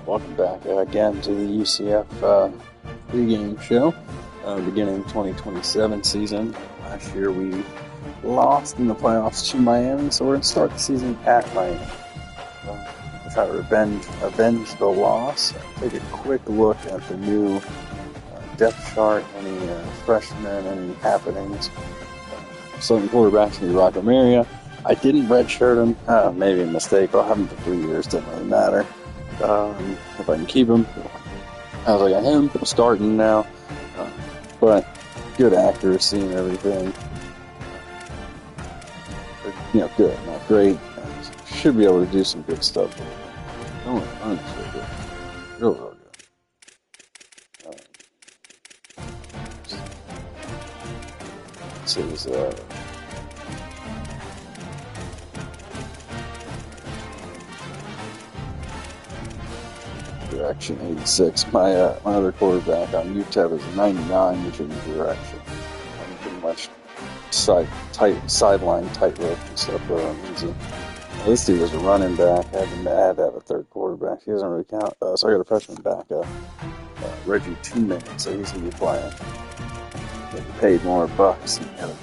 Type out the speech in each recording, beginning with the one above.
Welcome back again to the UCF pregame show, beginning 2027 season. Last year we lost in the playoffs to Miami, so we're going to start the season at Miami. Try to avenge the loss. Take a quick look at the new depth chart, any freshmen, any happenings. Starting quarterback's going to be Rocco Maria. I didn't redshirt him. Maybe a mistake. I'll have him for 3 years. Doesn't really matter. If I can keep him. I was like, I him starting now. But good accuracy and everything. Good, not great. Should be able to do some good stuff. Real good. Real good. This is direction 86. My other quarterback on UTEP is 99, which is direction. I'm pretty much sideline tightrope and stuff. Easy. This dude was a running back. I had to have a third quarterback. He doesn't really count. So I got a freshman backup, Reggie Two-Man. So he's gonna be playing. Getting paid more bucks than the other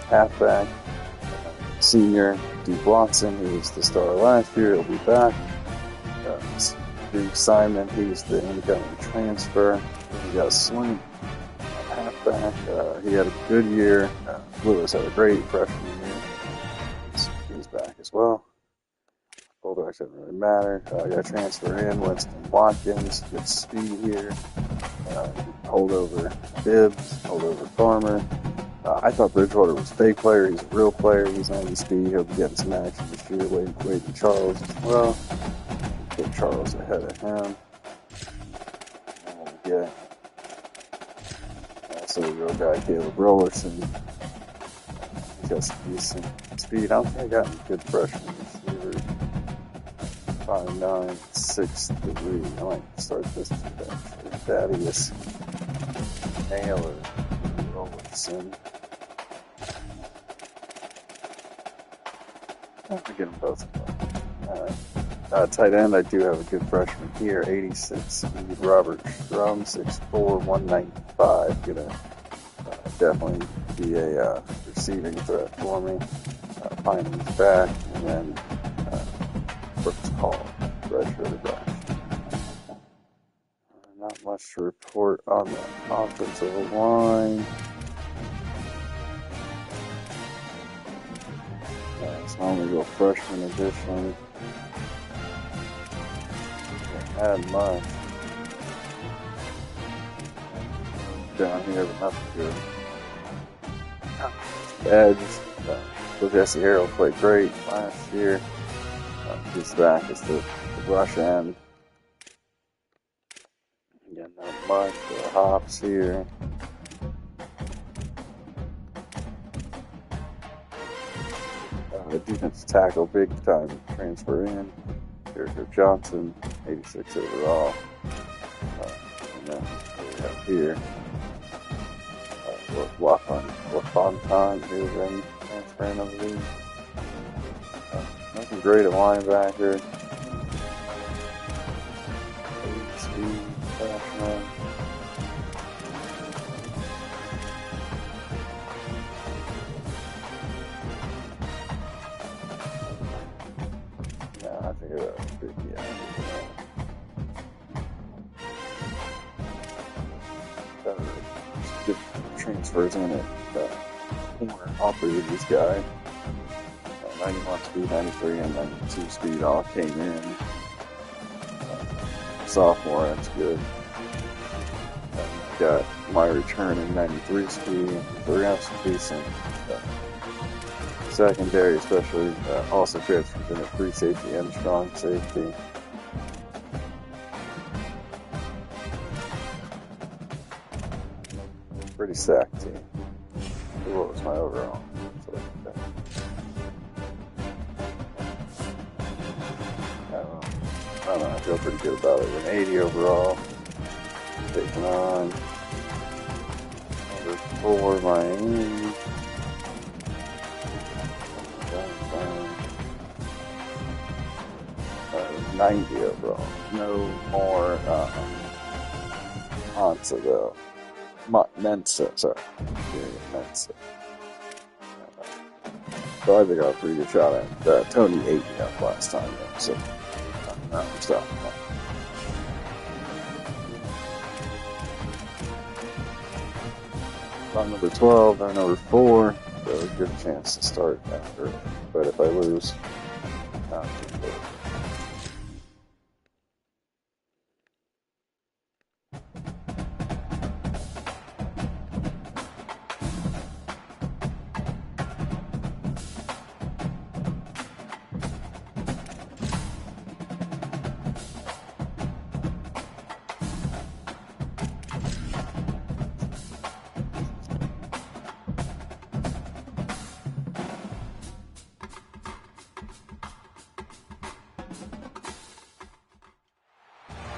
halfback. Senior Duke Watson, he was the star last year. He'll be back. Duke Simon, he's the incoming transfer. He got a sling halfback. He had a good year. Lewis had a great freshman year. He's back as well. Fullbacks doesn't really matter. I got to transfer in Winston Watkins. Good speed here. Hold over Bibbs. Hold over Farmer. I thought Bridgewater was a fake player. He's a real player. He's 90 speed. He'll be getting some action this year. Waiting Charles as well. Put Charles ahead of him. And we get also a real guy, Caleb Rollerson. He's got some decent speed. I don't think I got any good freshman receivers. 5'9", 6'3". I might start this today. Thaddeus Naylor Rollerson. I get them both. Tight end, I do have a good freshman here, 86, Robert Strum, 6'4", 195. Gonna definitely be a receiving threat for me. Piney's back, and then Brooks Hall, redshirt back. Not much to report on the offensive line. It's only real freshman edition. Can't add much. Down here, but nothing good. Edge. Jesse Harrell played great last year. He's back as the rush end. Again, not much. Hops here. Defensive tackle, big time transfer in. Jericho Johnson, 86 overall. And then we have here LaFontaine, who's in transferring of the league. Nothing great at linebacker. Speed, freshman. I think that was big, good transfers in it. Corner, all three of these guys. 91 speed, 93, and 92 speed all came in. Sophomore, that's good. Got my return in 93 speed. So we're going to have some decent secondary, especially also transfers in a free safety and strong safety. Pretty stacked team. What was my overall? I don't know. I feel pretty good about it. An 80 overall. Taking on number 4 Miami. 90 overall. No more Ncaa though. Ncaa, sorry. Ncaa. So I think I got a pretty good shot at that. Tony ate me up last time though, so I'm stopping that. I'm number 12, I'm number 4, so a good chance to start after. But if I lose, not too good.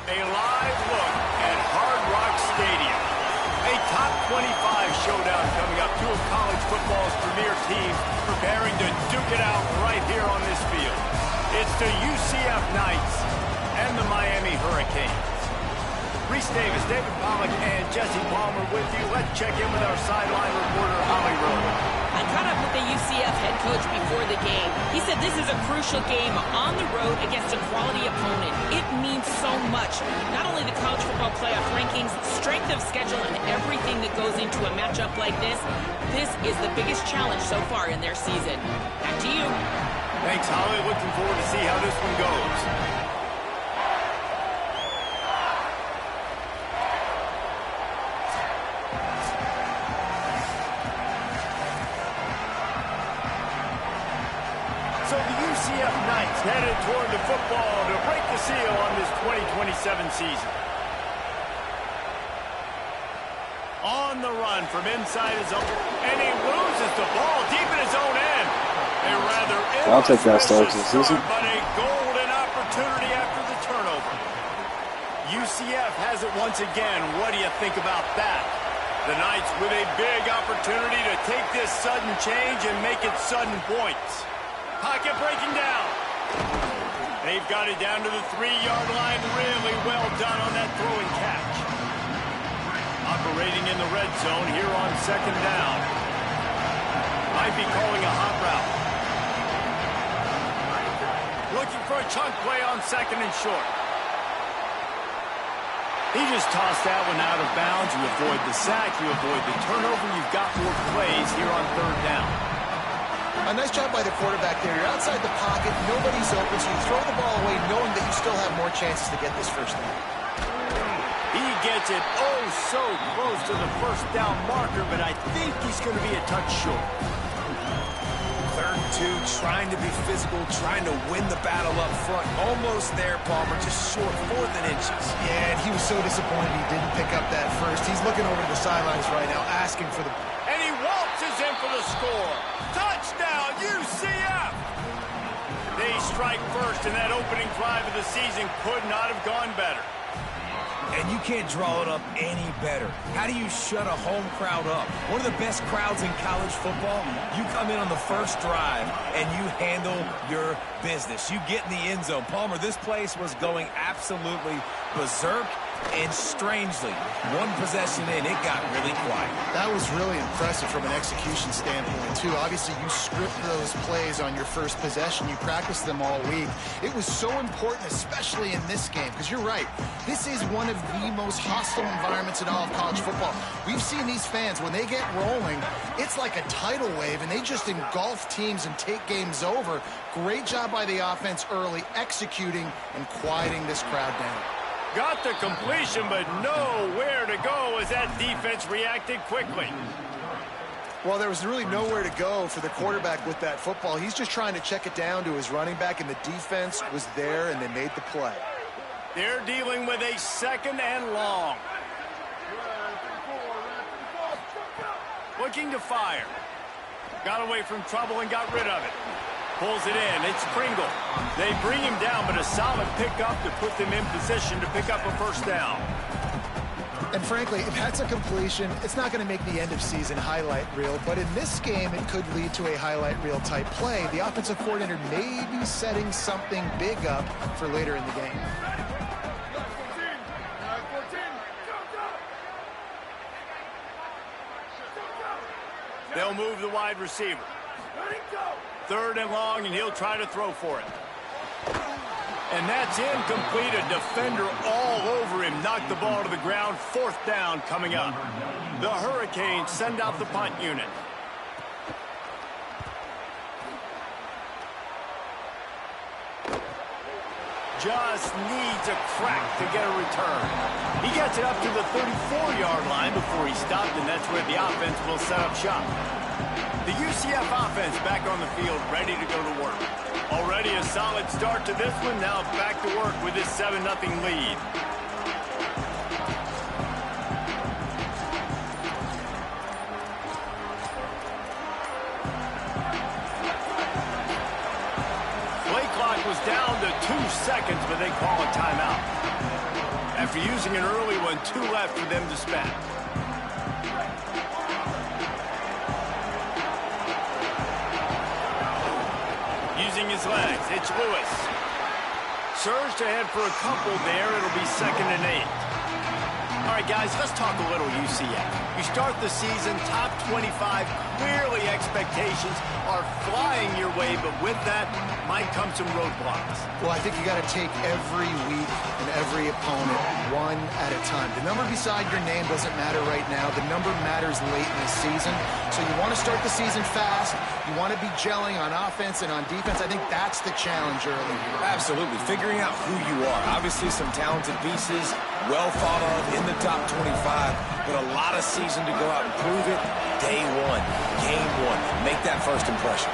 A live look at Hard Rock Stadium. A top 25 showdown coming up. Two of college football's premier teams preparing to duke it out right here on this field. It's the UCF Knights and the Miami Hurricanes. Reese Davis, David Pollack, and Jesse Palmer with you. Let's check in with our sideline reporter, Holly Rowe. I caught up with the UCF head coach before the game. He said this is a crucial game on the road against a quality opponent. It means so much. Not only the college football playoff rankings, strength of schedule, and everything that goes into a matchup like this. This is the biggest challenge so far in their season. Back to you. Thanks, Holly. Looking forward to see how this one goes. So the UCF Knights headed toward the football to break the seal on this 2027 season. On the run from inside his own, and he loses the ball deep in his own end. A rather I'll take that start to the season. But a golden opportunity after the turnover. UCF has it once again. What do you think about that? The Knights with a big opportunity to take this sudden change and make it sudden points. Pocket breaking down. They've got it down to the 3-yard line. Really well done on that throwing catch. Operating in the red zone here on second down. Might be calling a hot route. Looking for a chunk play on second and short. He just tossed that one out of bounds. You avoid the sack, you avoid the turnover. You've got more plays here on third down. A nice job by the quarterback there. You're outside the pocket, nobody's open, so you throw the ball away knowing that you still have more chances to get this first down. He gets it oh so close to the first down marker, but I think he's going to be a touch short. 3rd and 2, trying to be physical, trying to win the battle up front. Almost there, Palmer, just short, 4th and inches. Yeah, and he was so disappointed he didn't pick up that first. He's looking over to the sidelines right now, asking for the... And he waltzes in for the score. Touchdown, UCF! They strike first, and that opening drive of the season could not have gone better. And you can't draw it up any better. How do you shut a home crowd up? One of the best crowds in college football. You come in on the first drive, and you handle your business. You get in the end zone. Palmer, this place was going absolutely berserk, and strangely, one possession in, it got really quiet. That was really impressive from an execution standpoint, too. Obviously, you script those plays on your first possession. You practice them all week. It was so important, especially in this game, because you're right. This is one of the most hostile environments in all of college football. We've seen these fans, when they get rolling, it's like a tidal wave, and they just engulf teams and take games over. Great job by the offense early, executing and quieting this crowd down. Got the completion, but nowhere to go as that defense reacted quickly. Well, there was really nowhere to go for the quarterback with that football. He's just trying to check it down to his running back, and the defense was there, and they made the play. They're dealing with a 2nd and long. Looking to fire. Got away from trouble and got rid of it. Pulls it in. It's Pringle. They bring him down, but a solid pickup to put them in position to pick up a first down. And frankly, if that's a completion, it's not going to make the end of season highlight reel. But in this game, it could lead to a highlight reel type play. The offensive coordinator may be setting something big up for later in the game. They'll move the wide receiver. 3rd and long, and he'll try to throw for it. And that's incomplete. A defender all over him. Knocked the ball to the ground. 4th down coming up. The Hurricanes send out the punt unit. Just needs a crack to get a return. He gets it up to the 34-yard line before he stopped, and that's where the offense will set up shop. The UCF offense back on the field, ready to go to work. Already a solid start to this one. Now back to work with this 7-0 lead. Play clock was down to 2 seconds, but they call a timeout. After using an early one, 2 left for them to spend. Using his legs, it's Lewis. Surged ahead for a couple there. It'll be 2nd and 8. All right, guys, let's talk a little UCF. You start the season top 25. Clearly expectations are flying your way, but with that might come some roadblocks. Well, I think you got to take every week and every opponent one at a time. The number beside your name doesn't matter right now. The number matters late in the season. So you want to start the season fast. You want to be gelling on offense and on defense. I think that's the challenge early. Absolutely. Figuring out who you are. Obviously some talented pieces, well thought of in the top 25, but a lot of season to go out and prove it. Day 1, game 1. Make that first impression.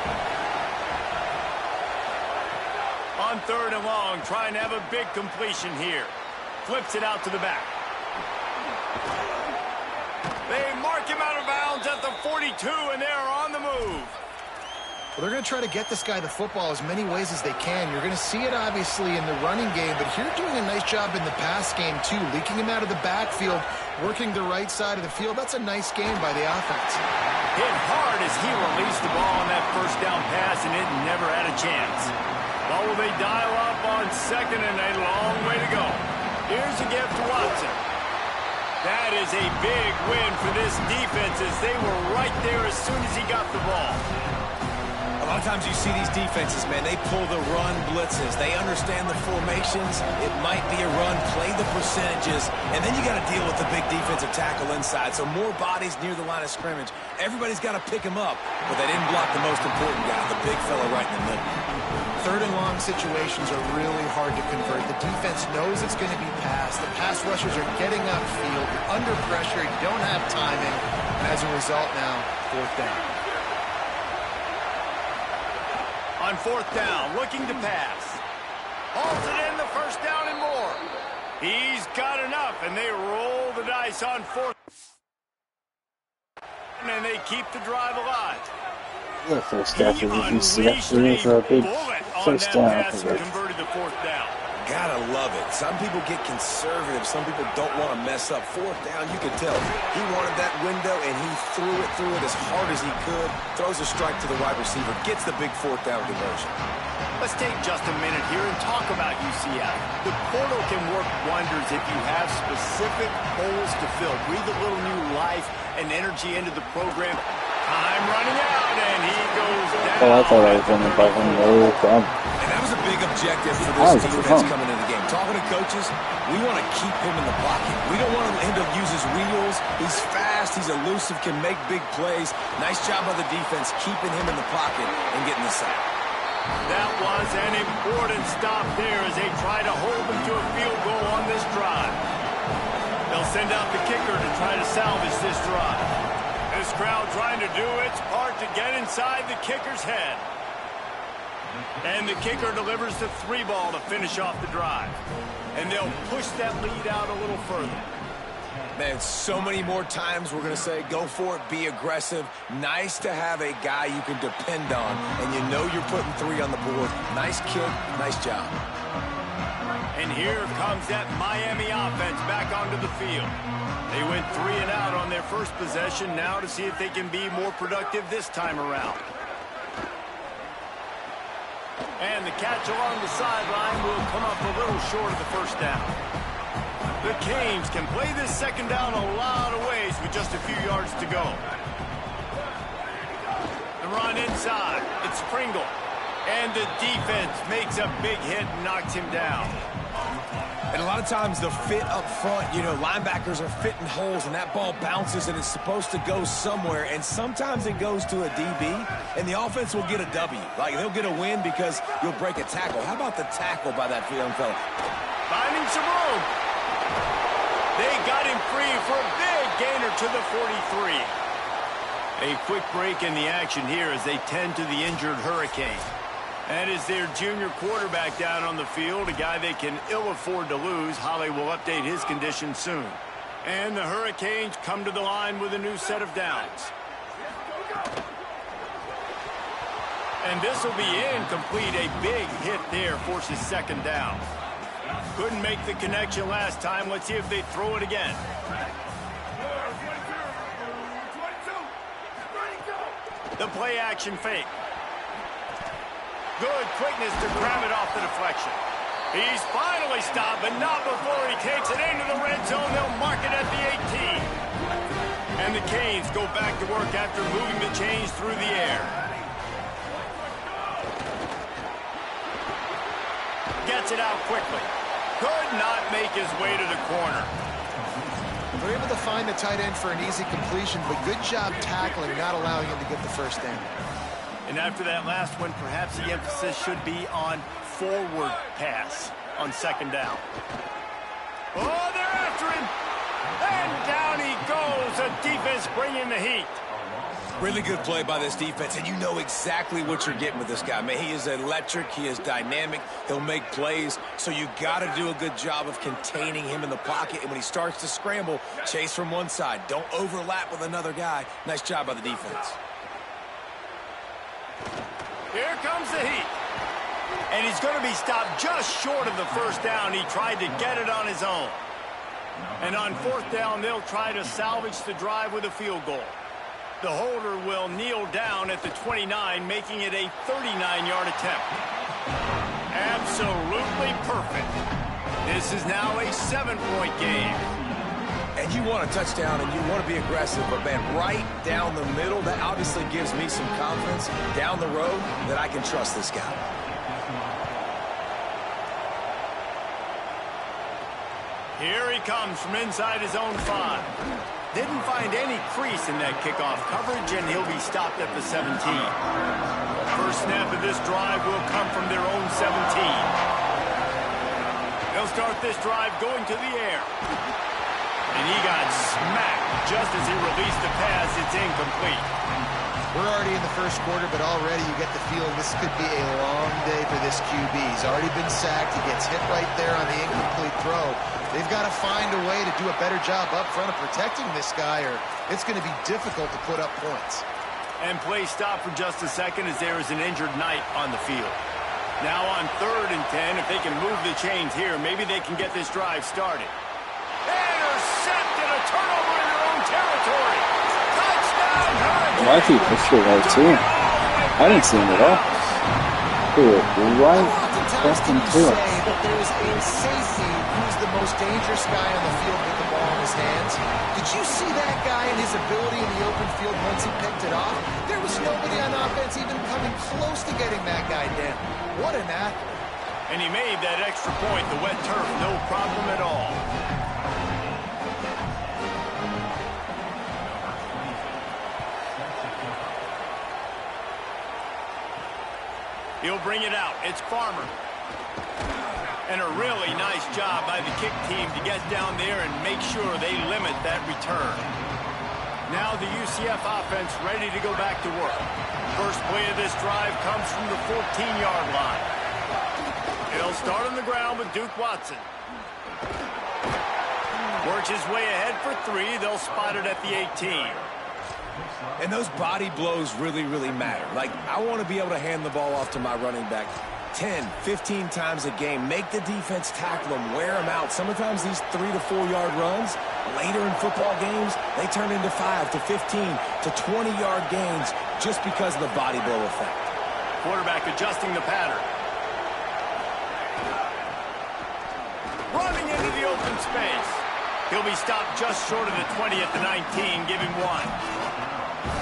On 3rd and long, trying to have a big completion here. Flips it out to the back. They mark him out of bounds at the 42, and they're on the move. Well, they're going to try to get this guy the football as many ways as they can. You're going to see it, obviously, in the running game, but here doing a nice job in the pass game, too. Leaking him out of the backfield, working the right side of the field. That's a nice game by the offense. Hit hard as he released the ball on that 1st down pass, and it never had a chance. Well, will they dial up on 2nd and a long way to go? Here's a gift to Watson. That is a big win for this defense as they were right there as soon as he got the ball. A lot of times you see these defenses, man, they pull the run blitzes. They understand the formations. It might be a run, play the percentages, and then you got to deal with the big defensive tackle inside. So more bodies near the line of scrimmage. Everybody's got to pick him up, but they didn't block the most important guy, the big fella right in the middle. 3rd and long situations are really hard to convert. The defense knows it's going to be passed. The pass rushers are getting upfield. You're under pressure. You don't have timing. And as a result now, 4th down. On 4th down, looking to pass. Hauls it in the 1st down and more. He's got enough, and they roll the dice on 4th. And they keep the drive alive. The first half of the UCF for a big first down. Converted to 4th down. Gotta love it. Some people get conservative. Some people don't want to mess up. 4th down, you can tell. He wanted that window, and he threw it as hard as he could. Throws a strike to the wide receiver. Gets the big 4th down conversion. Let's take just a minute here and talk about UCF. The portal can work wonders if you have specific holes to fill. Breathe a little new life and energy into the program. Time running out, and he goes down. Oh, I thought I was running by him. No problem. And that was a big objective for this defense coming into the game. Talking to coaches, we want to keep him in the pocket. We don't want him to use his wheels. He's fast. He's elusive, can make big plays. Nice job by the defense keeping him in the pocket and getting the sack. That was an important stop there as they try to hold them to a field goal on this drive. They'll send out the kicker to try to salvage this drive. This crowd trying to do its part to get inside the kicker's head. And the kicker delivers the 3 ball to finish off the drive. And they'll push that lead out a little further. Man, so many more times we're going to say, go for it, be aggressive. Nice to have a guy you can depend on, and you know you're putting 3 on the board. Nice kick, nice job. And here comes that Miami offense back onto the field. They went 3 and out on their first possession. Now to see if they can be more productive this time around. And the catch along the sideline will come up a little short of the first down. The Canes can play this second down a lot of ways with just a few yards to go. The run inside. It's Pringle. And the defense makes a big hit and knocks him down. And a lot of times the fit up front, you know, linebackers are fitting holes and that ball bounces and it's supposed to go somewhere. And sometimes it goes to a DB and the offense will get a W. Like they'll get a win because you'll break a tackle. How about the tackle by that young fella? Finding some room. They got him free for a big gainer to the 43. A quick break in the action here as they tend to the injured Hurricane. That is their junior quarterback down on the field, a guy they can ill afford to lose. Holly will update his condition soon. And the Hurricanes come to the line with a new set of downs. And this will be incomplete. A big hit there forces second down. Couldn't make the connection last time. Let's see if they throw it again. The play action fake. Good quickness to grab it off the deflection. He's finally stopped, but not before he takes it into the red zone. They'll mark it at the 18. And the Canes go back to work after moving the chains through the air. Gets it out quickly. Could not make his way to the corner. They're able to find the tight end for an easy completion, but good job tackling, not allowing him to get the first down. And after that last one, perhaps the emphasis should be on forward pass on second down. Oh, they're after him. And down he goes. The defense bringing the heat. Really good play by this defense, and you know exactly what you're getting with this guy. Man, he is electric. He is dynamic. He'll make plays, so you got to do a good job of containing him in the pocket. And when he starts to scramble, chase from one side. Don't overlap with another guy. Nice job by the defense. Here comes the heat. And he's going to be stopped just short of the first down. He tried to get it on his own. And on fourth down, they'll try to salvage the drive with a field goal. The holder will kneel down at the 29, making it a 39-yard attempt. Absolutely perfect. This is now a 7-point game. And you want a touchdown and you want to be aggressive, but man, right down the middle, that obviously gives me some confidence down the road that I can trust this guy. Here he comes from inside his own 5. Didn't find any crease in that kickoff coverage, and he'll be stopped at the 17. First snap of this drive will come from their own 17. They'll start this drive going to the air. And he got smacked just as he released the pass. It's incomplete. We're already in the first quarter, but already you get the feeling this could be a long day for this QB. He's already been sacked. He gets hit right there on the incomplete throw. They've got to find a way to do a better job up front of protecting this guy, or it's going to be difficult to put up points. And play stop for just a second as there is an injured Knight on the field. Now on 3rd and 10, if they can move the chains here, maybe they can get this drive started. Intercepted, a turnover in their own territory. Touchdown, Hurricane! My feet pushed it right too. I didn't see him at all. They were right pressed into it. But there's a safety who's the most dangerous guy on the field with the ball in his hands. Did you see that guy and his ability in the open field once he picked it off? There was nobody on offense even coming close to getting that guy down. What an athlete. And he made that extra point, the wet turf, no problem at all. He'll bring it out. It's Farmer. And a really nice job by the kick team to get down there and make sure they limit that return. Now the UCF offense ready to go back to work. First play of this drive comes from the 14-yard line. He'll start on the ground with Duke Watson. Works his way ahead for 3. They'll spot it at the 18. And those body blows really, really matter. Like, I want to be able to hand the ball off to my running back 10, 15 times a game. Make the defense tackle them, wear them out. Sometimes these 3 to 4 yard runs, Later in football games, they turn into 5 to 15 to 20-yard gains just because of the body blow effect. Quarterback adjusting the pattern. Running into the open space. He'll be stopped just short of the 20 at the 19, give him 1.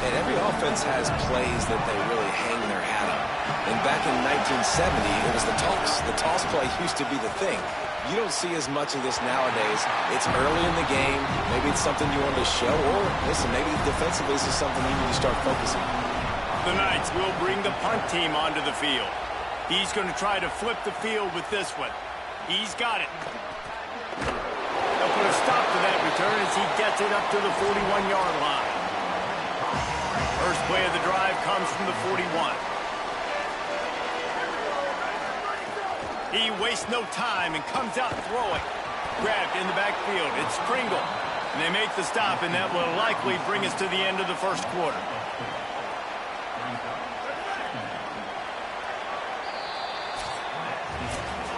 And every offense has plays that they really hang their hat on. And back in 1970, it was the toss. The toss play used to be the thing. You don't see as much of this nowadays. It's early in the game. Maybe it's something you want to show. Or, listen, maybe defensively this is something you need to start focusing on. The Knights will bring the punt team onto the field. He's going to try to flip the field with this one. He's got it. They'll put a stop to that return as he gets it up to the 41-yard line. First play of the drive comes from the 41. He wastes no time and comes out throwing. Grabbed in the backfield. It's Pringle. And they make the stop, and that will likely bring us to the end of the first quarter.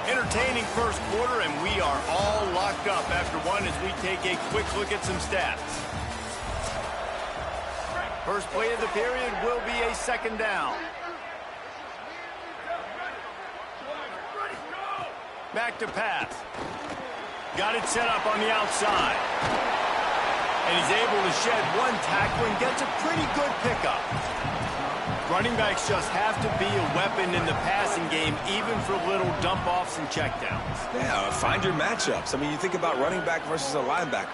Entertaining first quarter, and we are all locked up after one as we take a quick look at some stats. First play of the period will be a second down. Back to pass. Got it set up on the outside. And he's able to shed one tackle and gets a pretty good pickup. Running backs just have to be a weapon in the passing game, even for little dump-offs and checkdowns. Yeah, find your matchups. I mean, you think about running back versus a linebacker.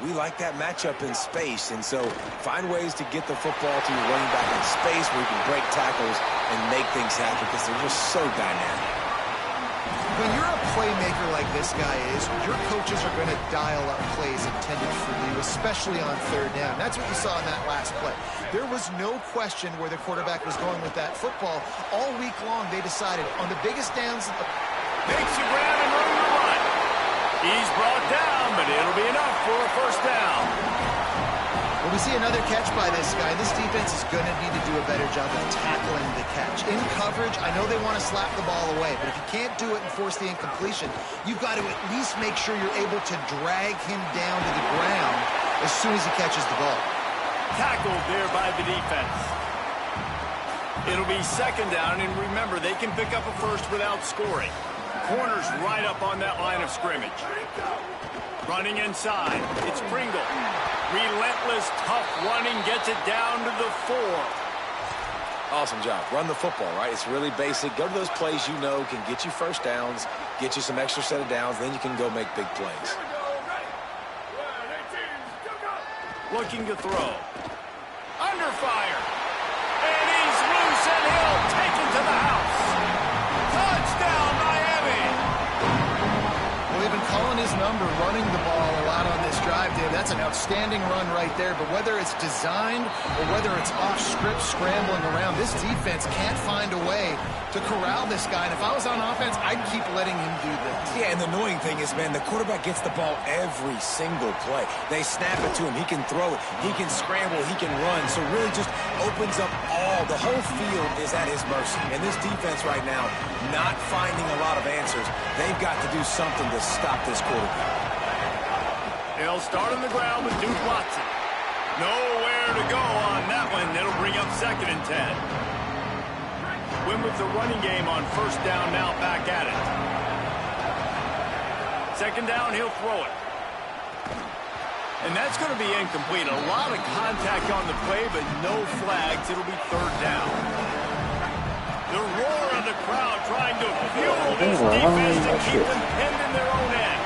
We like that matchup in space, and so find ways to get the football to your running back in space where you can break tackles and make things happen because they're just so dynamic. When you're a playmaker like this guy is, your coaches are going to dial up plays intended for you, especially on third down. That's what you saw in that last play. There was no question where the quarterback was going with that football. All week long, they decided on the biggest downs. Makes you grab and room to run. He's brought down, but it'll be enough for a first down. When we see another catch by this guy, this defense is going to need to do a better job of tackling the catch. In coverage, I know they want to slap the ball away, but if you can't do it and force the incompletion, you've got to at least make sure you're able to drag him down to the ground as soon as he catches the ball. Tackled there by the defense. It'll be second down, and remember, they can pick up a first without scoring. Corner's right up on that line of scrimmage. Running inside, it's Pringle. Relentless, tough running, gets it down to the 4. Awesome job. Run the football, right? It's really basic. Go to those plays you know can get you first downs, get you some extra set of downs, then you can go make big plays. Looking to throw. Under fire. And he's loose, and he'll take it to the house. Touchdown, Miami. Well, they've been calling his number, running the ball a lot on this drive, Dave. That's an outstanding run right there. But whether it's designed or whether it's off script scrambling around, this defense can't find a way to corral this guy. And if I was on offense, I'd keep letting him do this. Yeah, and the annoying thing is, man, the quarterback gets the ball every single play. They snap it to him. He can throw it. He can scramble. He can run. So really just opens up the whole field is at his mercy. And this defense right now, not finding a lot of answers. They've got to do something to stop this quarterback. They'll start on the ground with Duke Watson. Nowhere to go on that one. That'll bring up second and 10. Win with the running game on first down, now back at it. Second down, he'll throw it. And that's going to be incomplete. A lot of contact on the play, but no flags. It'll be third down. The roar of the crowd trying to fuel this defense to keep them pinned in their own end.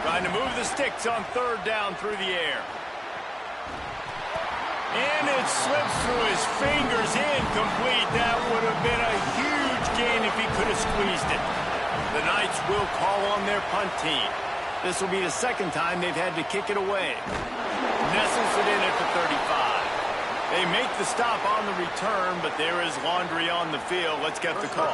Trying to move the sticks on third down through the air. And it slips through his fingers, incomplete. That would have been a huge gain if he could have squeezed it. The Knights will call on their punt team. This will be the second time they've had to kick it away. Nestles it in at the 35. They make the stop on the return, but there is laundry on the field. Let's get the call.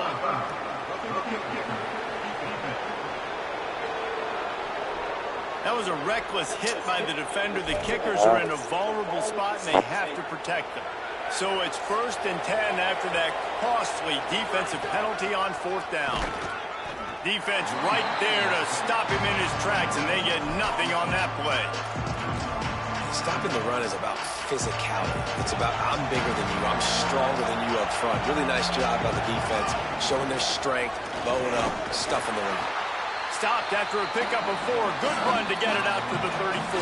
That was a reckless hit by the defender. The kickers are in a vulnerable spot, and they have to protect them. So it's first and 10 after that costly defensive penalty on fourth down. Defense right there to stop him in his tracks, and they get nothing on that play. Stopping the run is about physicality. It's about I'm bigger than you, I'm stronger than you up front. Really nice job by the defense, showing their strength, bowing up, stuffing the run. Stopped after a pickup of 4. Good run to get it out to the 34.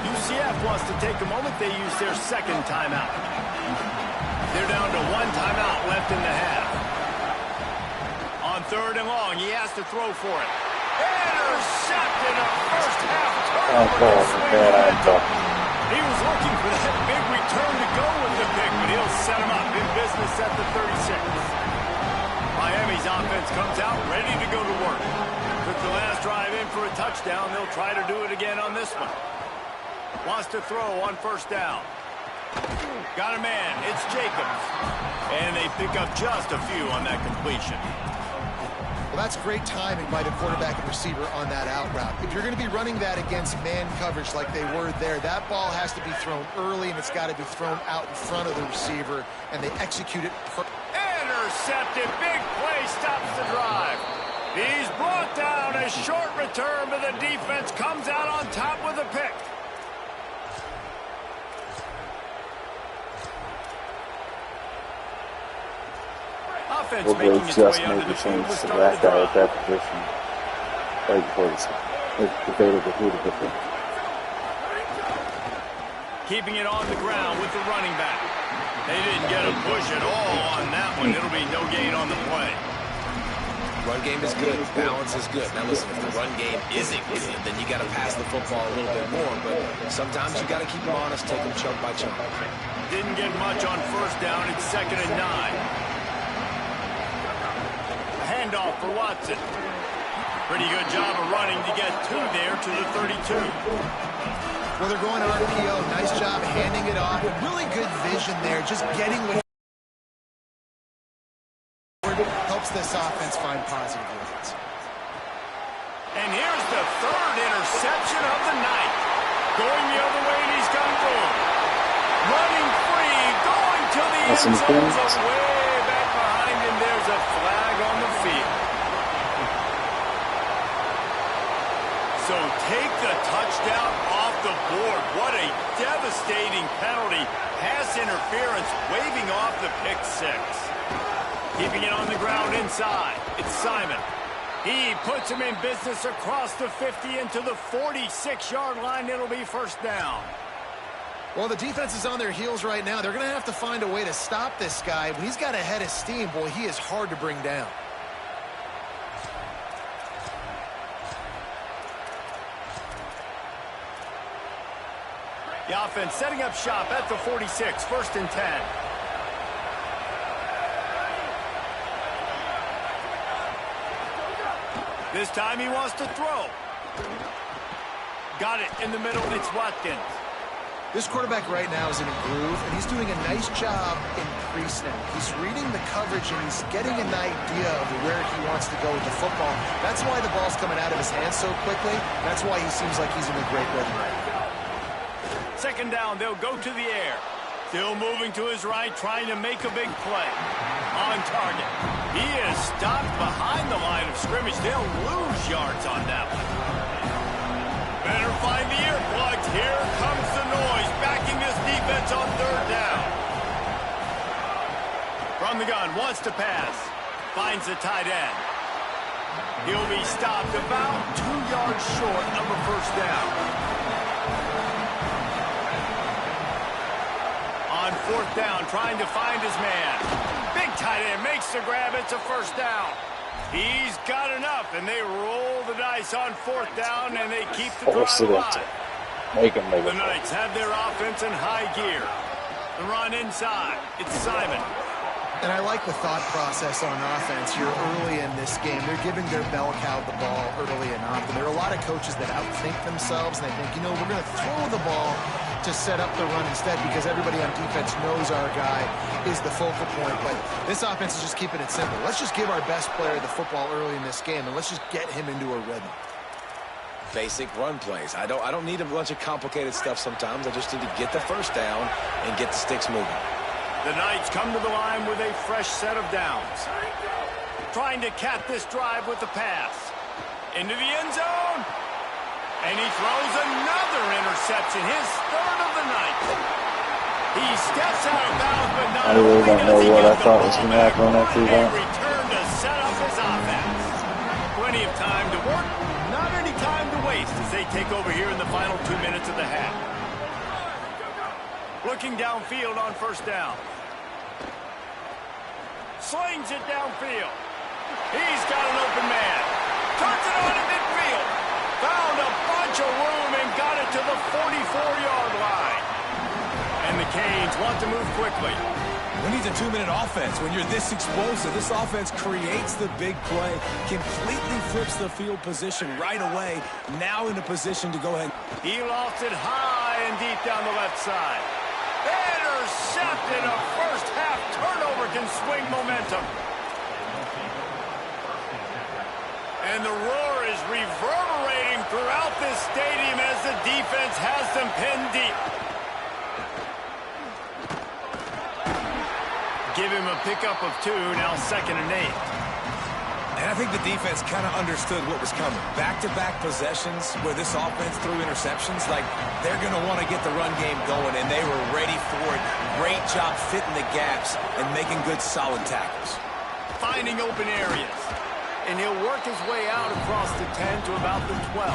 UCF wants to take a moment. They use their second timeout. They're down to 1 timeout left in the half. On 3rd and long, he has to throw for it. Intercepted, a first-half turnover. He was looking for that big return to go with the pick, but he'll set him up in business at the 36. Miami's offense comes out ready to go to work. Took the last drive in for a touchdown. They'll try to do it again on this one. Wants to throw on 1st down. Got a man. It's Jacobs. And they pick up just a few on that completion. Well, that's great timing by the quarterback and receiver on that out route. If you're going to be running that against man coverage like they were there, that ball has to be thrown early, and it's got to be thrown out in front of the receiver, and they execute it perfectly. Intercepted. Big play stops the drive. He's brought down. A short return, but the defense comes out on top with a pick. Offense making its way under the field will start the drive. That position right before it's debatable who to get there. Keeping it on the ground with the running back. They didn't get a push at all on that one. It'll be no gain on the play. Run game is good. Balance is good. Now listen, if the run game isn't good, then you got to pass the football a little bit more. But sometimes you got to keep them honest, take them chunk by chunk. Didn't get much on 1st down. It's 2nd and 9. A handoff for Watson. Pretty good job of running to get 2 there to the 32. Well, they're going RPO. Nice job handing it off. Really good vision there. Just getting with helps this offense find positive results. And here's the 3rd interception of the night. Going the other way, and he's come through. Running free, going to the end zone. So way back behind him, there's a flag on the field. So take the touchdown off the board. What a devastating penalty. Pass interference, waving off the pick 6. Keeping it on the ground inside. It's Simon. He puts him in business across the 50 into the 46-yard line. It'll be 1st down. Well, the defense is on their heels right now. They're going to have to find a way to stop this guy. When he's got a head of steam, boy, he is hard to bring down. The offense setting up shop at the 46, 1st and 10. This time he wants to throw. Got it in the middle. It's Watkins. This quarterback right now is in a groove, and he's doing a nice job in pre-snap. He's reading the coverage, and he's getting an idea of where he wants to go with the football. That's why the ball's coming out of his hands so quickly. That's why he seems like he's in a great rhythm right now. 2nd down, they'll go to the air. Still moving to his right, trying to make a big play. On target. He is stopped behind the line of scrimmage. They'll lose yards on that one. Better find the earplugs. Here comes the noise, backing this defense on 3rd down. From the gun, wants to pass. Finds the tight end. He'll be stopped about 2 yards short of a 1st down. On 4th down, trying to find his man. Big tight end makes the grab. It's a 1st down. He's got enough, and they roll the dice on 4th down, and they keep the drive alive. The Knights have their offense in high gear. The run inside. It's Simon. And I like the thought process on offense here early in this game. They're giving their bell cow the ball early and often. There are a lot of coaches that outthink themselves, and they think, you know, we're going to throw the ball to set up the run instead because everybody on defense knows our guy is the focal point. But this offense is just keeping it simple. Let's just give our best player the football early in this game, and let's just get him into a rhythm. Basic run plays. I don't need a bunch of complicated stuff sometimes. I just need to get the 1st down and get the sticks moving. The Knights come to the line with a fresh set of downs. trying to cap this drive with the pass. Into the end zone. And he throws another interception, his third of the night. He steps out of bounds, but not I really only don't know does he what get I the thought was ball going to back, happen on that but three a down. return to set up his offense. Plenty of time to work, not any time to waste as they take over here in the final 2 minutes of the half. Looking downfield on first down. Slings it downfield. He's got an open man. Turns it on in midfield. Found a bunch of room and got it to the 44-yard line. And the Canes want to move quickly. When he's a 2-minute offense, when you're this explosive, this offense creates the big play, completely flips the field position right away, now in a position to go ahead. He lost it high and deep down the left side. Intercepted. A first half turnover can swing momentum. And the roar is reverberating throughout this stadium as the defense has them pinned deep. Give him a pickup of 2, now 2nd and 8. And I think the defense kind of understood what was coming. Back-to-back possessions where this offense threw interceptions, like they're going to want to get the run game going, and they were ready for it. Great job fitting the gaps and making good, solid tackles. Finding open areas. And he'll work his way out across the 10 to about the 12.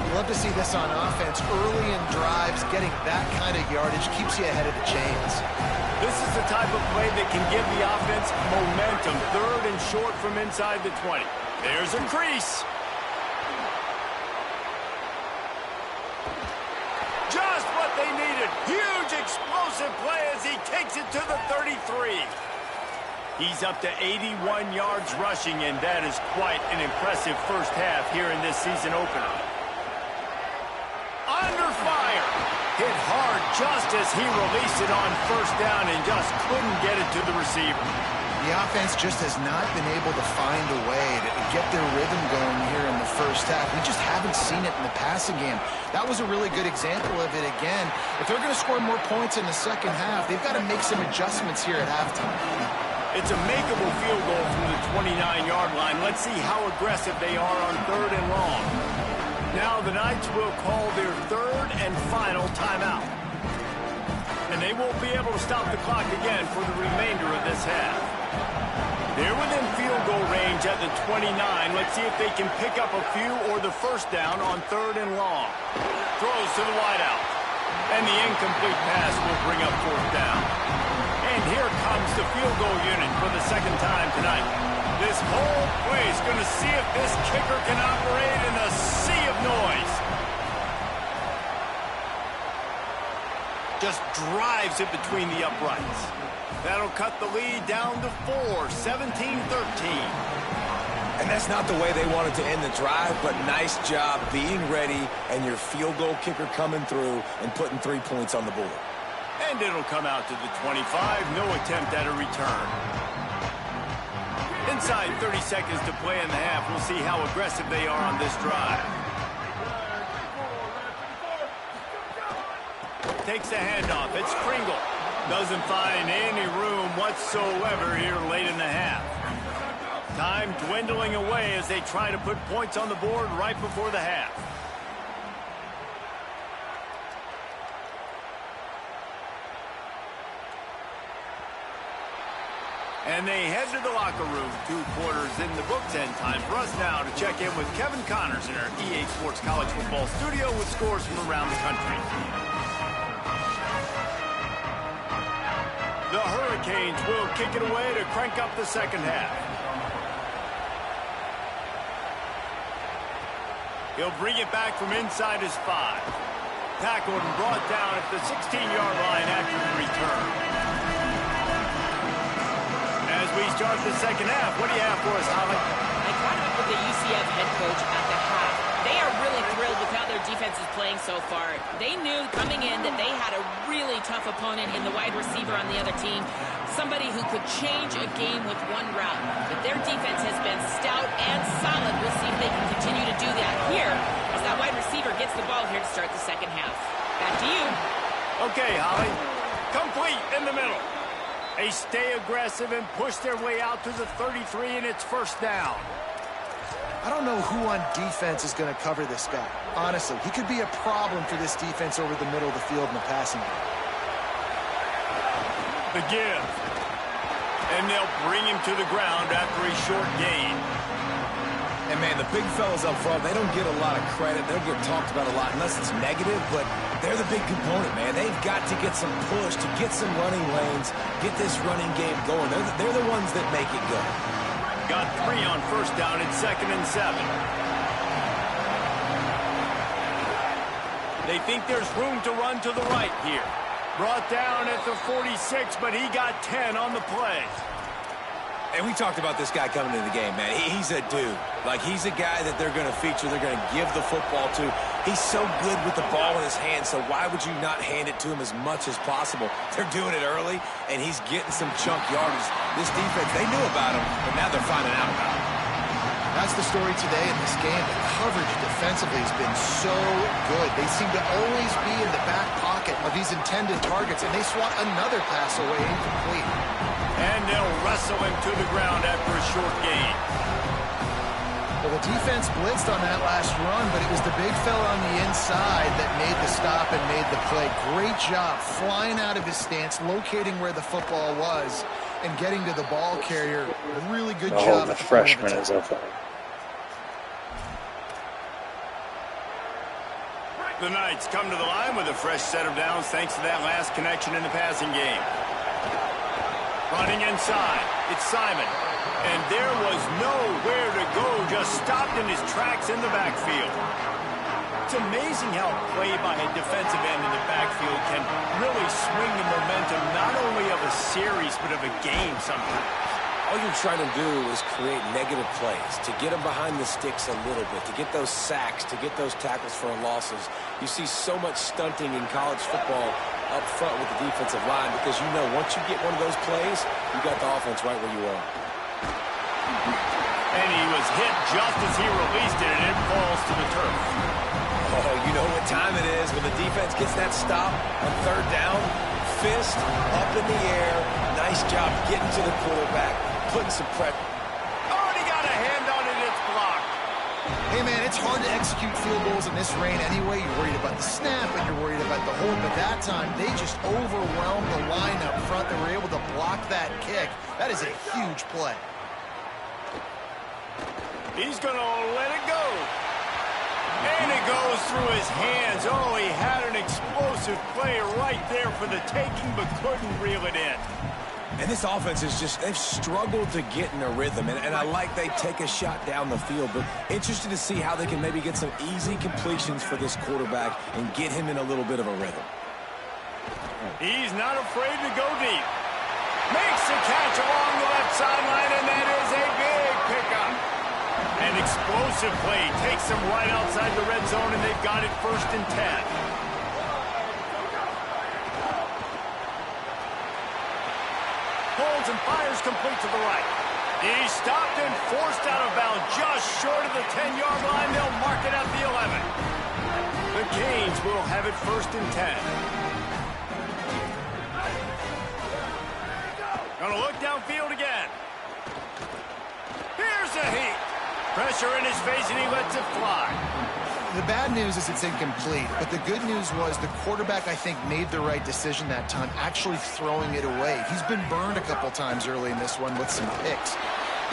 You love to see this on offense. Early in drives, getting that kind of yardage keeps you ahead of the chains. This is the type of play that can give the offense momentum. 3rd and short from inside the 20. There's a crease. Just what they needed. Huge explosive play as he takes it to the 33. He's up to 81 yards rushing, and that is quite an impressive first half here in this season opener. Under fire. Hit hard just as he released it on first down and just couldn't get it to the receiver. The offense just has not been able to find a way to get their rhythm going here in the first half. We just haven't seen it in the passing game. That was a really good example of it again. If they're going to score more points in the second half, they've got to make some adjustments here at halftime. It's a makeable field goal from the 29-yard line. Let's see how aggressive they are on 3rd and long. Now the Knights will call their 3rd and final timeout. And they won't be able to stop the clock again for the remainder of this half. They're within field goal range at the 29. Let's see if they can pick up a few or the first down on 3rd and long. Throws to the wideout. And the incomplete pass will bring up 4th down. And here comes the field goal unit for the 2nd time tonight. This whole place going to see if this kicker can operate in a sea of noise. Just drives it between the uprights. That'll cut the lead down to 4, 17-13. And that's not the way they wanted to end the drive, but nice job being ready and your field goal kicker coming through and putting 3 points on the board. And it'll come out to the 25. No attempt at a return. Inside 30 seconds to play in the half. We'll see how aggressive they are on this drive. Takes the handoff. It's Kringle. Doesn't find any room whatsoever here late in the half. Time dwindling away as they try to put points on the board right before the half. And they head to the locker room. 2 quarters in the books, and time for us now to check in with Kevin Connors in our EA Sports College Football studio with scores from around the country. The Hurricanes will kick it away to crank up the second half. He'll bring it back from inside his 5. Tackled and brought down at the 16-yard line after the return. As we start the second half, what do you have for us, Holly? I caught up with the UCF head coach at the half. They are really thrilled with how their defense is playing so far. They knew coming in that they had a really tough opponent in the wide receiver on the other team, somebody who could change a game with one route. But their defense has been stout and solid. We'll see if they can continue to do that here as that wide receiver gets the ball here to start the second half. Back to you. Okay, Holly. Complete in the middle. They stay aggressive and push their way out to the 33, and it's first down. I don't know who on defense is going to cover this guy. Honestly, he could be a problem for this defense over the middle of the field in the passing game. The give. And they'll bring him to the ground after a short gain. And, man, the big fellas up front, they don't get a lot of credit. They'll get talked about a lot unless it's negative, but they're the big component, man. They've got to get some push, to get some running lanes, get this running game going. They're the ones that make it go. Got 3 on first down at 2nd and 7. They think there's room to run to the right here. Brought down at the 46, but he got 10 on the play. And we talked about this guy coming into the game, man. He's a dude. Like, he's a guy that they're going to feature, they're going to give the football to. He's so good with the ball in his hands, so why would you not hand it to him as much as possible? They're doing it early, and he's getting some chunk yardage. This defense, they knew about him, but now they're finding out about him. That's the story today in this game. The coverage defensively has been so good. They seem to always be in the back pocket of these intended targets, and they swat another pass away incomplete. And they'll wrestle him to the ground after a short gain. Well, the defense blitzed on that last run, but it was the big fella on the inside that made the stop and made the play. Great job flying out of his stance, locating where the football was, and getting to the ball carrier. Really good job. The freshman is up there. The Knights come to the line with a fresh set of downs thanks to that last connection in the passing game. Running inside, it's Simon. And there was nowhere to go, just stopped in his tracks in the backfield. It's amazing how play by a defensive end in the backfield can really swing the momentum not only of a series but of a game sometimes. All you're trying to do is create negative plays, to get them behind the sticks a little bit, to get those sacks, to get those tackles for losses. You see so much stunting in college football up front with the defensive line because you know once you get one of those plays, you got the offense right where you are. And he was hit just as he released it, and it falls to the turf. Oh, you know what time it is when the defense gets that stop on 3rd down. Fist up in the air. Nice job getting to the quarterback, putting some pressure. Oh, and he got a hand on it. It's blocked. Hey, man, it's hard to execute field goals in this rain anyway. You're worried about the snap and you're worried about the hold. But that time, they just overwhelmed the line up front. They were able to block that kick. That is a huge play. He's going to let it go. And it goes through his hands. Oh, he had an explosive play right there for the taking, but couldn't reel it in. And this offense is just, they've struggled to get in a rhythm. And I like they take a shot down the field, but interested to see how they can maybe get some easy completions for this quarterback and get him in a little bit of a rhythm. He's not afraid to go deep. Makes the catch along the left sideline, and that is a big pickup. An explosive play takes them right outside the red zone, and they've got it 1st and 10. Holds and fires complete to the right. He's stopped and forced out of bounds just short of the 10-yard line. They'll mark it at the 11. The Canes will have it 1st and 10. Gonna look downfield again. Here's a heat. Pressure in his face, and he lets it fly. The bad news is it's incomplete, but the good news was the quarterback, I think, made the right decision that time, actually throwing it away. He's been burned a couple times early in this one with some picks.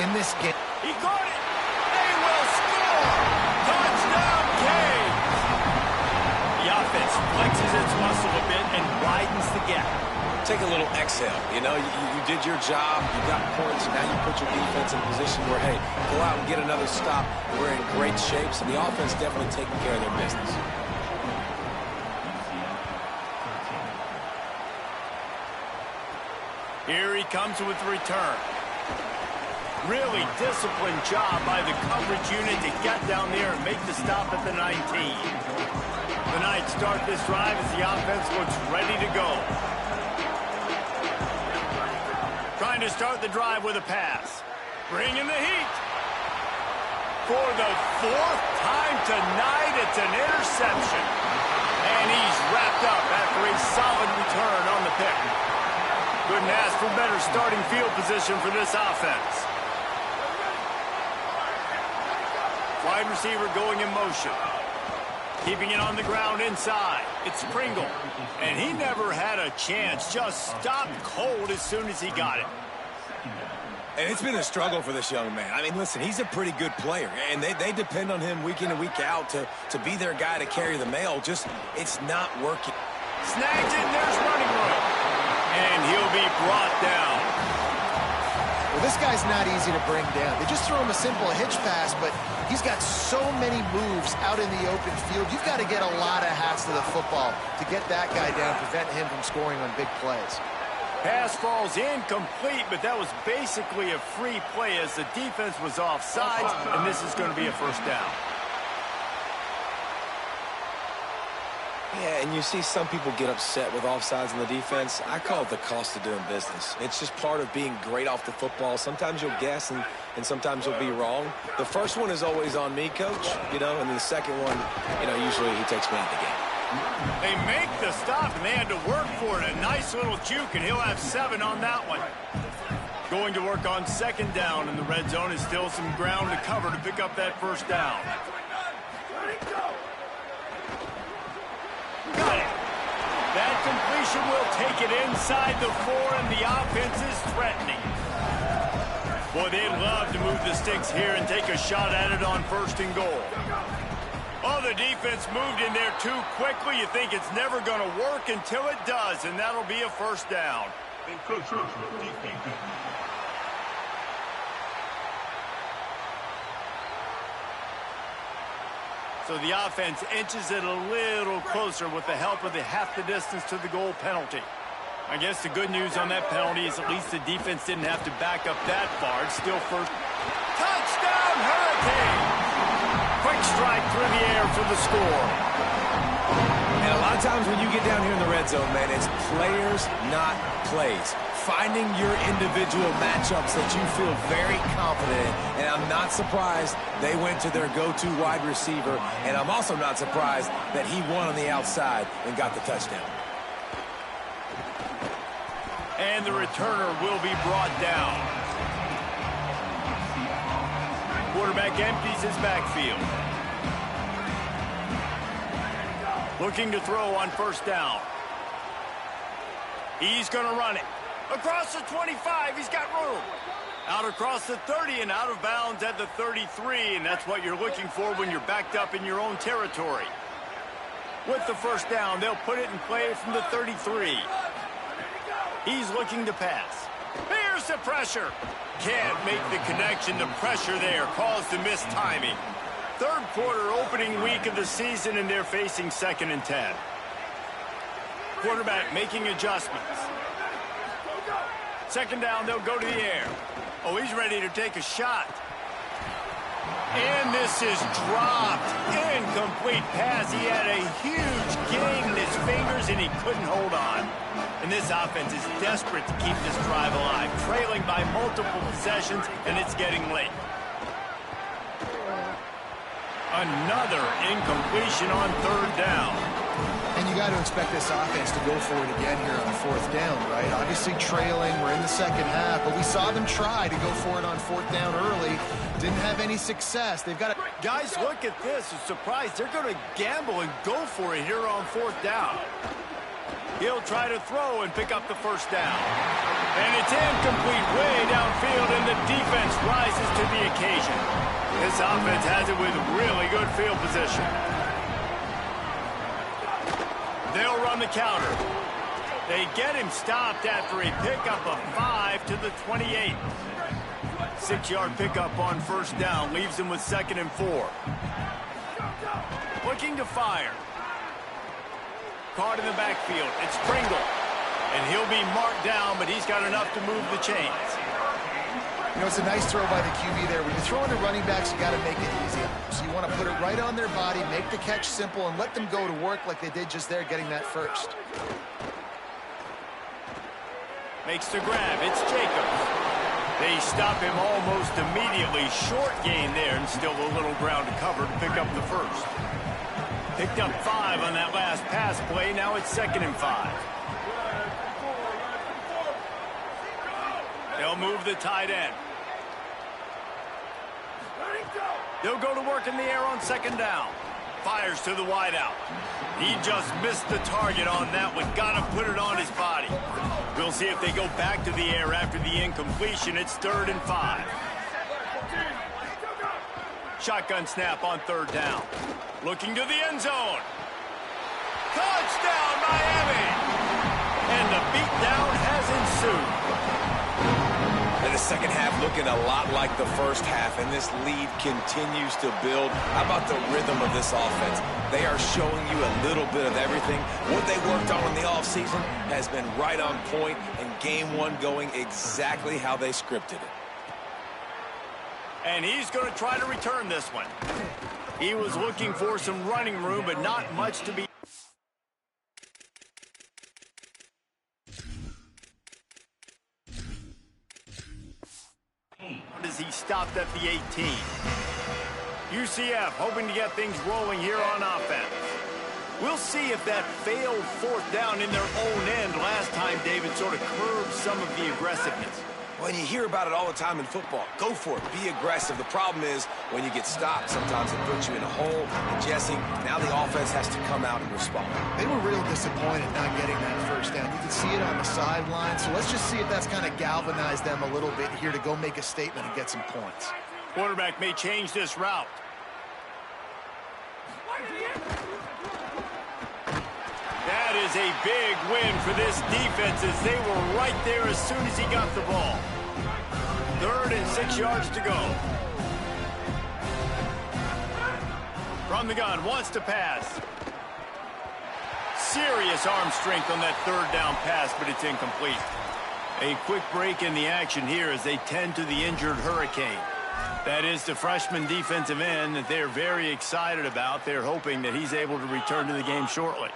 In this game, He got it. They will score. Touchdown, Canes. The offense flexes its muscle a bit and widens the gap. Take a little exhale. You know, you did your job. You got points. Now you put your defense in a position where, hey, go out and get another stop. We're in great shape. So the offense definitely taking care of their business. Here he comes with the return. Really disciplined job by the coverage unit to get down there and make the stop at the 19. The Knights start this drive as the offense looks ready to go. Trying to start the drive with a pass. Bringing the heat. For the 4th time tonight, it's an interception. And he's wrapped up after a solid return on the pick. Couldn't ask for better starting field position for this offense. Wide receiver going in motion. Keeping it on the ground inside. It's Pringle. And he never had a chance. Just stopped cold as soon as he got it. And it's been a struggle for this young man. I mean, listen, he's a pretty good player, and they depend on him week in and week out to be their guy to carry the mail. Just, it's not working. Snags it, and there's running room. And he'll be brought down. Well, this guy's not easy to bring down. They just throw him a simple hitch pass, but he's got so many moves out in the open field. You've got to get a lot of hats to the football to get that guy down, prevent him from scoring on big plays. Pass falls incomplete, but that was basically a free play as the defense was offsides, and this is going to be a first down. Yeah, and you see some people get upset with offsides in the defense. I call it the cost of doing business. It's just part of being great off the football. Sometimes you'll guess, and sometimes you'll be wrong. The first one is always on me, Coach, and then the second one, usually he takes me out of the game. They make the stop, and they had to work for it. A nice little juke, and he'll have 7 on that one. Going to work on second down in the red zone is still some ground to cover to pick up that first down. Got it. That completion will take it inside the 4, and the offense is threatening. Boy, they'd love to move the sticks here and take a shot at it on first and goal. Oh, the defense moved in there too quickly. You think it's never going to work until it does, and that'll be a first down. So the offense inches it a little closer with the help of the half the distance to the goal penalty. I guess the good news on that penalty is at least the defense didn't have to back up that far. It's still first. Touchdown, Hurricane! Quick strike through the air for the score. And a lot of times when you get down here in the red zone, man, it's players, not plays. Finding your individual matchups that you feel very confident in. And I'm not surprised they went to their go-to wide receiver. And I'm also not surprised that he won on the outside and got the touchdown. And the returner will be brought down. Quarterback empties his backfield. Looking to throw on first down. He's going to run it. Across the 25, he's got room. Out across the 30 and out of bounds at the 33, and that's what you're looking for when you're backed up in your own territory. With the first down, they'll put it in play from the 33. He's looking to pass. Here's the pressure. Can't make the connection. The pressure there caused the missed timing. Third quarter opening week of the season, and they're facing 2nd and 10. Quarterback making adjustments. Second down, they'll go to the air. Oh, he's ready to take a shot. And this is dropped. Incomplete pass. He had a huge gain in his fingers, and he couldn't hold on. And this offense is desperate to keep this drive alive, trailing by multiple possessions, and it's getting late. Another incompletion on third down. And you got to expect this offense to go for it again here on fourth down, right? Obviously trailing, we're in the second half, but we saw them try to go for it on fourth down early. Didn't have any success. They've got to... Guys, look at this. I'm surprised they're going to gamble and go for it here on fourth down. He'll try to throw and pick up the first down. And it's incomplete way downfield, and the defense rises to the occasion. This offense has it with really good field position. They'll run the counter. They get him stopped after a pickup of 5 to the 28. 6-yard pickup on first down leaves him with 2nd and 4. Looking to fire. Caught in the backfield. It's Pringle. And he'll be marked down, but he's got enough to move the chains. You know, it's a nice throw by the QB there. When you're throwing to running backs, you got to make it easy. So you want to put it right on their body, make the catch simple, and let them go to work like they did just there, getting that first. Makes the grab. It's Jacobs. They stop him almost immediately. Short gain there, and still a little ground to cover to pick up the first. Picked up 5 on that last pass play. Now it's 2nd and 5. They'll move the tight end. They'll go to work in the air on second down. Fires to the wideout. He just missed the target on that one. Got to put it on his body. We'll see if they go back to the air after the incompletion. It's 3rd and 5. Shotgun snap on 3rd down. Looking to the end zone. Touchdown, Miami! And the beatdown has ensued. And the second half looking a lot like the first half, and this lead continues to build. How about the rhythm of this offense? They are showing you a little bit of everything. What they worked on in the offseason has been right on point, and game one going exactly how they scripted it. And he's going to try to return this one. He was looking for some running room, but not much to be. As he stopped at the 18. UCF hoping to get things rolling here on offense. We'll see if that failed 4th down in their own end last time, David, sort of curbed some of the aggressiveness. When you hear about it all the time in football, go for it. Be aggressive. The problem is when you get stopped, sometimes it puts you in a hole. And Jesse, now the offense has to come out and respond. They were real disappointed not getting that 1st down. You can see it on the sideline. So let's just see if that's kind of galvanized them a little bit here to go make a statement and get some points. Quarterback may change this route. That is a big win for this defense as they were right there as soon as he got the ball. 3rd and 6 yards to go. From the gun, wants to pass. Serious arm strength on that 3rd down pass, but it's incomplete. A quick break in the action here as they tend to the injured Hurricane. That is the freshman defensive end that they're very excited about. They're hoping that he's able to return to the game shortly.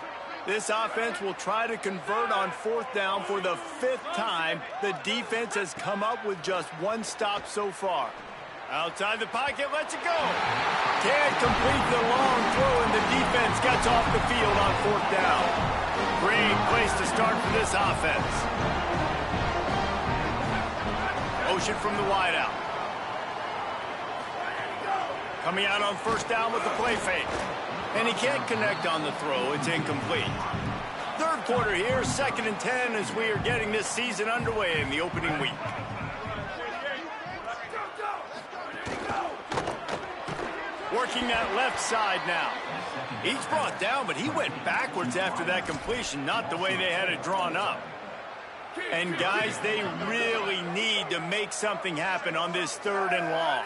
This offense will try to convert on 4th down for the 5th time. The defense has come up with just 1 stop so far. Outside the pocket, lets it go. Can't complete the long throw, and the defense gets off the field on 4th down. Great place to start for this offense. Motion from the wideout. Coming out on 1st down with the play fake. And he can't connect on the throw. It's incomplete. 3rd quarter here, 2nd and 10 as we are getting this season underway in the opening week. Working that left side now. He's brought down, but he went backwards after that completion, not the way they had it drawn up. And guys, they really need to make something happen on this 3rd and long.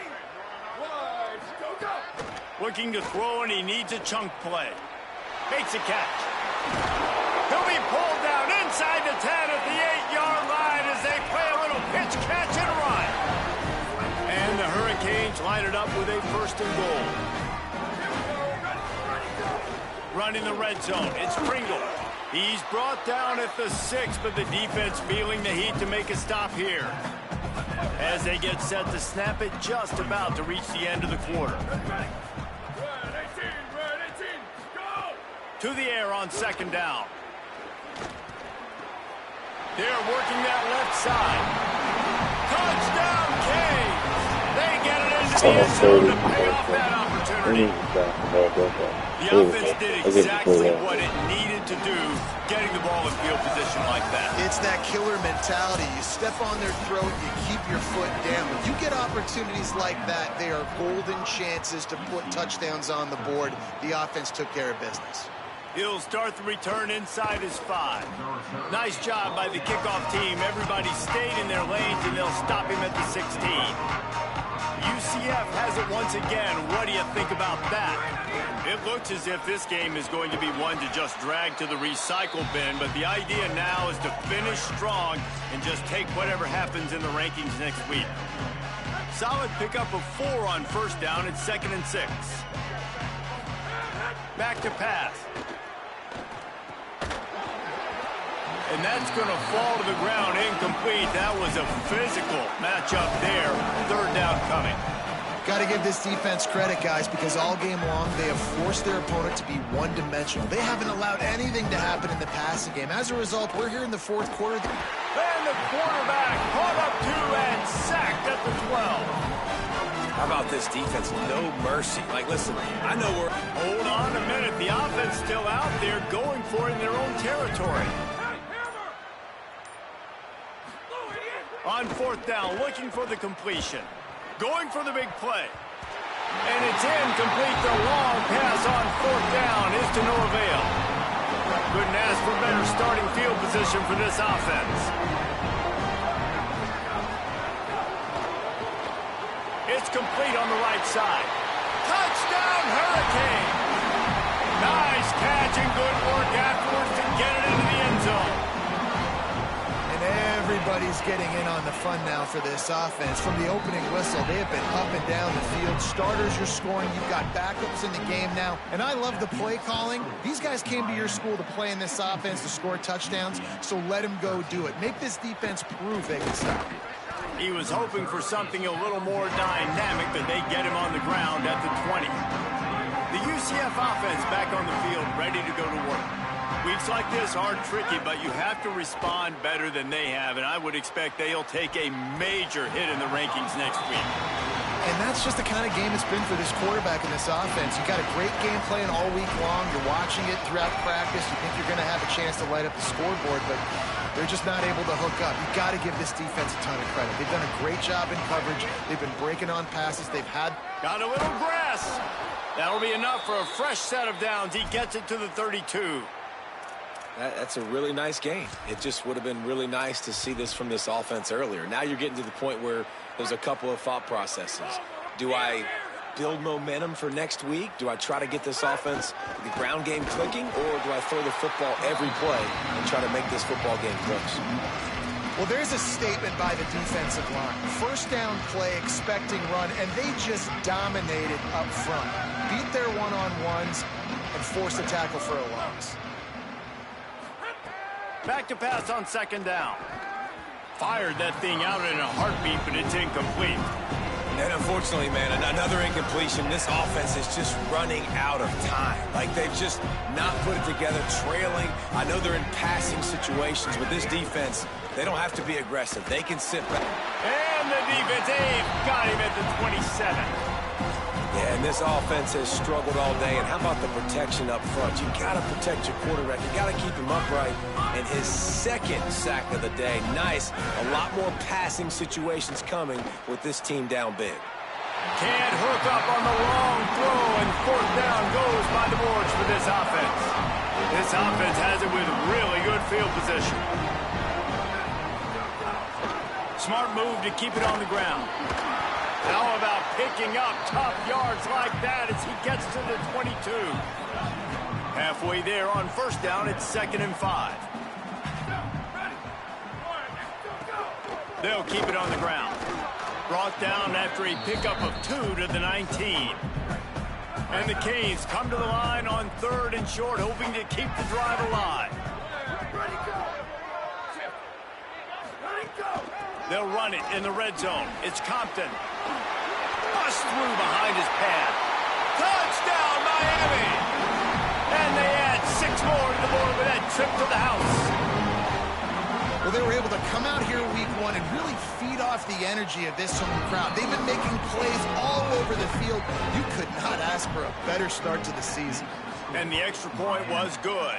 Looking to throw, and he needs a chunk play. Makes a catch. He'll be pulled down inside the 10 at the 8-yard line as they play a little pitch, catch, and run. And the Hurricanes line it up with a 1st and goal. Running the red zone. It's Pringle. He's brought down at the 6, but the defense feeling the heat to make a stop here. As they get set to snap it, just about to reach the end of the quarter. To the air on 2nd down. They're working that left side. Touchdown, Canes! They get it into the end zone to pay off that opportunity. The offense did exactly what it needed to do, getting the ball in field position like that. It's that killer mentality. You step on their throat, you keep your foot down. When you get opportunities like that, they are golden chances to put touchdowns on the board. The offense took care of business. He'll start the return inside his 5. Nice job by the kickoff team. Everybody stayed in their lanes, and they'll stop him at the 16. UCF has it once again. What do you think about that? It looks as if this game is going to be one to just drag to the recycle bin, but the idea now is to finish strong and just take whatever happens in the rankings next week. Solid pickup of 4 on 1st down. It's 2nd and 6. Back to pass. And that's going to fall to the ground incomplete. That was a physical matchup there. 3rd down coming. Got to give this defense credit, guys, because all game long they have forced their opponent to be one-dimensional. They haven't allowed anything to happen in the passing game. As a result, we're here in the 4th quarter. And the quarterback caught up to and sacked at the 12. How about this defense? No mercy. Like, listen, I know we're... Hold on a minute. The offense still out there going for it in their own territory. On fourth down, looking for the completion. Going for the big play. And it's incomplete. The long pass on fourth down is to no avail. Couldn't ask for better starting field position for this offense. It's complete on the right side. Touchdown, Hurricane! Nice catch and good work afterwards to get it into the end zone. And everybody's getting in on the fun now for this offense. From the opening whistle, they have been up and down the field. Starters are scoring. You've got backups in the game now. And I love the play calling. These guys came to your school to play in this offense to score touchdowns, so let them go do it. Make this defense prove they can stop you. He was hoping for something a little more dynamic, but they get him on the ground at the 20. The UCF offense back on the field, ready to go to work. Weeks like this are tricky, but you have to respond better than they have, and I would expect they'll take a major hit in the rankings next week. And that's just the kind of game it's been for this quarterback in this offense. You got a great game plan all week long. You're watching it throughout practice. You think you're going to have a chance to light up the scoreboard, but they're just not able to hook up. You got to give this defense a ton of credit. They've done a great job in coverage. They've been breaking on passes. They've had... Got a little grass. That'll be enough for a fresh set of downs. He gets it to the 32. That's a really nice game. It just would have been really nice to see this from this offense earlier. Now you're getting to the point where there's a couple of thought processes. Do I build momentum for next week? Do I try to get this offense, the ground game clicking, or do I throw the football every play and try to make this football game close? Well, there's a statement by the defensive line. First down play, expecting run, and they just dominated up front. Beat their one-on-ones and forced a tackle for a loss. Back to pass on second down. Fired that thing out in a heartbeat, but it's incomplete. And unfortunately, man, another incompletion. This offense is just running out of time. Like, they've just not put it together, trailing. I know they're in passing situations, but this defense, they don't have to be aggressive. They can sit back. And the defense, they've got him at the 27. Yeah, and this offense has struggled all day. And how about the protection up front? You got to protect your quarterback. You got to keep him upright. And his second sack of the day. Nice. A lot more passing situations coming with this team down big. Can't hook up on the long throw, and fourth down goes by the boards for this offense. This offense has it with really good field position. Smart move to keep it on the ground. How about picking up tough yards like that as he gets to the 22? Halfway there on first down, it's 2nd and 5. They'll keep it on the ground. Brought down after a pickup of 2 to the 19. And the Canes come to the line on 3rd and short, hoping to keep the drive alive. They'll run it in the red zone. It's Compton. Bust through behind his pad. Touchdown, Miami! And they add 6 more to the board with that trip to the house. Well, they were able to come out here week 1 and really feed off the energy of this home crowd. They've been making plays all over the field. You could not ask for a better start to the season. And the extra point was good.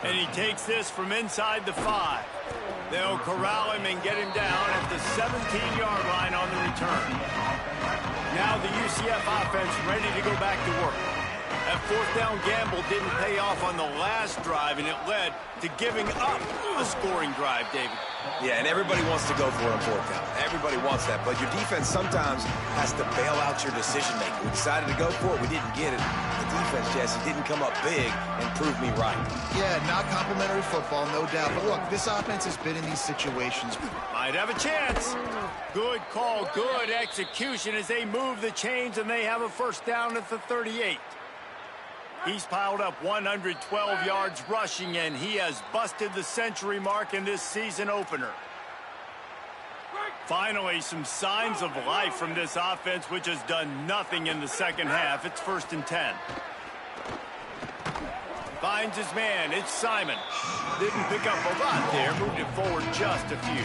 And he takes this from inside the 5. They'll corral him and get him down at the 17-yard line on the return. Now the UCF offense ready to go back to work. That fourth down gamble didn't pay off on the last drive, and it led to giving up a scoring drive, David. Yeah, and everybody wants to go for it on fourth down. Everybody wants that, but your defense sometimes has to bail out your decision-making. We decided to go for it. We didn't get it. The defense, Jesse, didn't come up big and prove me right. Yeah, not complimentary football, no doubt. But look, this offense has been in these situations. Might have a chance. Good call, good execution as they move the chains, and they have a first down at the 38. He's piled up 112 yards rushing, and he has busted the century mark in this season opener. Finally, some signs of life from this offense, which has done nothing in the second half. It's 1st and 10. Finds his man. It's Simon. Didn't pick up a lot there. Moved it forward just a few.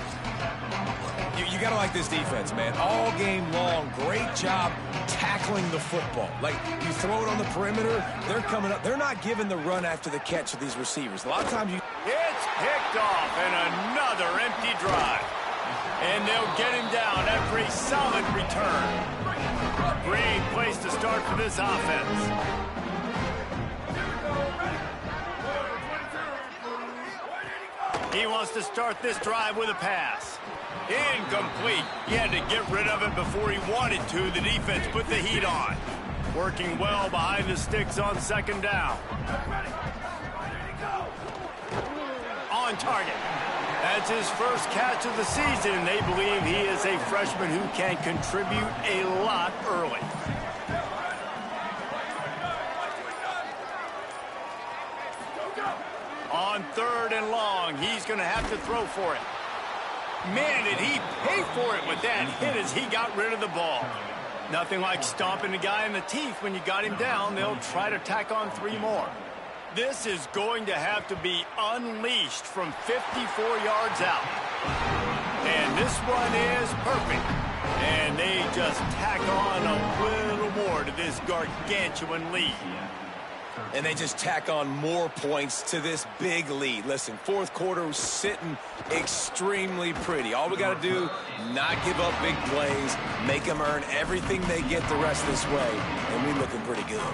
You got to like this defense, man. All game long, great job tackling the football. Like, you throw it on the perimeter, they're coming up. They're not giving the run after the catch to these receivers. A lot of times you... It's picked off, and another empty drive. And they'll get him down after a solid return. Great place to start for this offense. He wants to start this drive with a pass. Incomplete. He had to get rid of it before he wanted to. The defense put the heat on. Working well behind the sticks on second down. On target. That's his first catch of the season. They believe he is a freshman who can contribute a lot early. On third and long, he's going to have to throw for it. Man, did he pay for it with that hit as he got rid of the ball. Nothing like stomping the guy in the teeth. When you got him down, they'll try to tack on 3 more. This is going to have to be unleashed from 54 yards out. And this one is perfect. And they just tack on a little more to this gargantuan lead. And they just tack on more points to this big lead. Listen, fourth quarter was sitting extremely pretty. All we got to do, not give up big plays, make them earn everything they get the rest this way, and we're looking pretty good.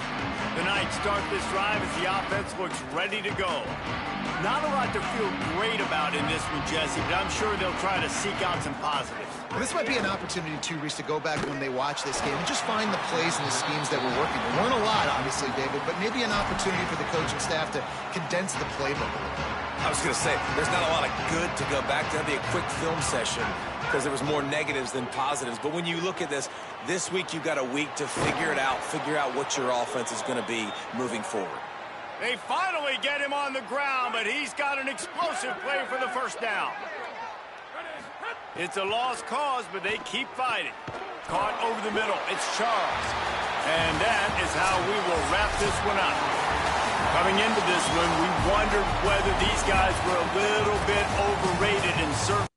The Knights start this drive as the offense looks ready to go. Not a lot to feel great about in this one, Jesse, but I'm sure they'll try to seek out some positives. Well, this might be an opportunity, too, Reese, to go back when they watch this game and just find the plays and the schemes that were working. There weren't a lot, obviously, David, but maybe an opportunity for the coaching staff to condense the playbook a little. I was going to say, there's not a lot of good to go back to. That'd be a quick film session because there was more negatives than positives. But when you look at this week you've got a week to figure it out, figure out what your offense is going to be moving forward. They finally get him on the ground, but he's got an explosive play for the first down. It's a lost cause, but they keep fighting. Caught over the middle. It's Charles. And that is how we will wrap this one up. Coming into this one, we wondered whether these guys were a little bit overrated in certain